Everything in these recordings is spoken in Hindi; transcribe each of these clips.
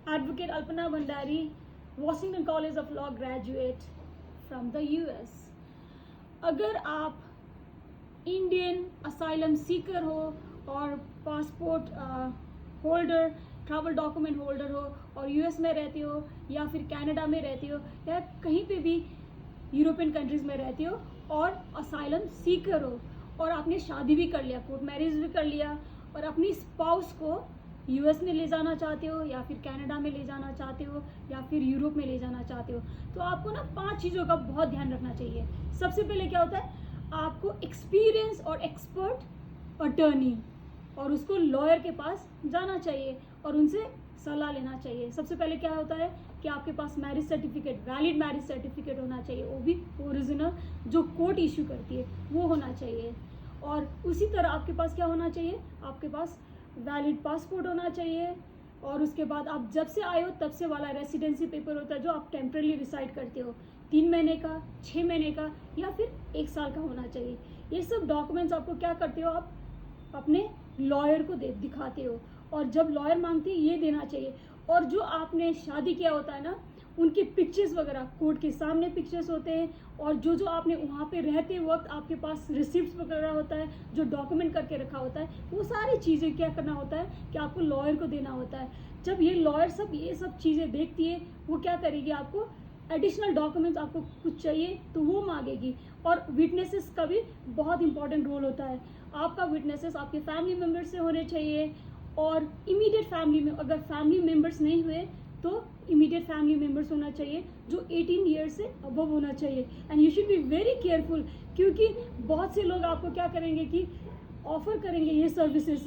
Advocate Alpana Bhandari, Washington College of Law graduate from the US. अगर आप इंडियन असाइलम सीकर हो और passport holder, travel document holder हो और यूएस में रहते हो या फिर कनाडा में रहते हो या कहीं पे भी यूरोपियन कंट्रीज़ में रहते हो और असाइलम सीकर हो और आपने शादी भी कर लिया, कोर्ट मैरिज भी कर लिया और अपनी स्पाउस को यूएस में ले जाना चाहते हो या फिर कनाडा में ले जाना चाहते हो या फिर यूरोप में ले जाना चाहते हो, तो आपको ना 5 चीज़ों का बहुत ध्यान रखना चाहिए। सबसे पहले क्या होता है, आपको एक्सपीरियंस और एक्सपर्ट अटर्नी और उसको लॉयर के पास जाना चाहिए और उनसे सलाह लेना चाहिए। सबसे पहले क्या होता है कि आपके पास marriage certificate, valid marriage certificate होना चाहिए, वो भी ओरिजिनल जो कोर्ट इशू करती है वो होना चाहिए। और उसी तरह आपके पास क्या होना चाहिए, आपके पास वैलिड पासपोर्ट होना चाहिए और उसके बाद आप जब से आए हो तब से वाला रेसिडेंसी पेपर होता है जो आप टेम्पररी रिसाइड करते हो, 3 महीने का, 6 महीने का या फिर 1 साल का होना चाहिए। ये सब डॉक्यूमेंट्स आपको क्या करते हो, आप अपने लॉयर को दिखाते हो और जब लॉयर मांगती है ये देना चाहिए। और जो आपने शादी किया होता है ना, उनके पिक्चर्स वगैरह कोर्ट के सामने पिक्चर्स होते हैं और जो आपने वहाँ पे रहते वक्त आपके पास रिसिप्ट्स वगैरह होता है जो डॉक्यूमेंट करके रखा होता है, वो सारी चीज़ें क्या करना होता है कि आपको लॉयर को देना होता है। जब ये लॉयर ये सब चीज़ें देखती है, वो क्या करेगी, आपको एडिशनल डॉक्यूमेंट्स आपको कुछ चाहिए तो वो मांगेगी। और विटनेसेस का भी बहुत इंपॉर्टेंट रोल होता है। आपका विटनेसेस आपके फैमिली मेम्बर्स से होने चाहिए और इमीडिएट फैमिली में, अगर फैमिली मेम्बर्स नहीं हुए तो इमीडिएट फैमिली मेम्बर्स होना चाहिए जो 18 ईयर्स से अबव होना चाहिए। And you should be very careful, क्योंकि बहुत से लोग आपको क्या करेंगे कि ऑफर करेंगे ये services,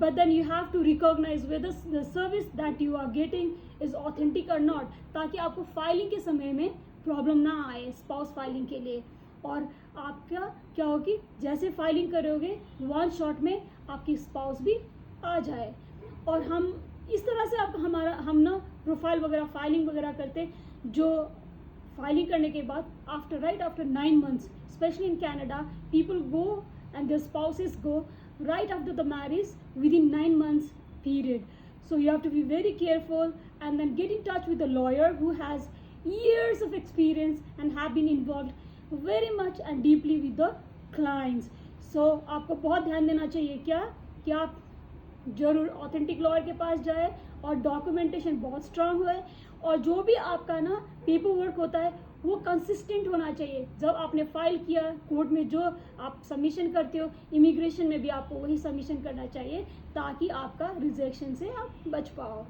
but then you have to recognise whether the service that you are getting is authentic और नॉट, ताकि आपको फाइलिंग के समय में प्रॉब्लम ना आए स्पाउस फाइलिंग के लिए। और आपका क्या हो कि जैसे फाइलिंग करोगे 1 शॉट में आपकी स्पाउस भी आ जाए। और हम इस तरह से हम ना प्रोफाइल वगैरह फाइलिंग वगैरह करते, जो फाइलिंग करने के बाद after 9 months, specially in Canada, people go and their spouses go right after the marriage within 9 months period. So you have to be very careful and then get in touch with a lawyer who has years of experience and have been involved very much and deeply with the clients. So आपको बहुत ध्यान देना चाहिए कि आप जरूर ऑथेंटिक लॉयर के पास जाए और डॉक्यूमेंटेशन बहुत स्ट्रांग हुए और जो भी आपका ना पेपर वर्क होता है वो कंसिस्टेंट होना चाहिए। जब आपने फाइल किया कोर्ट में जो आप सबमिशन करते हो, इमिग्रेशन में भी आपको वही सबमिशन करना चाहिए ताकि आपका रिजेक्शन से आप बच पाओ।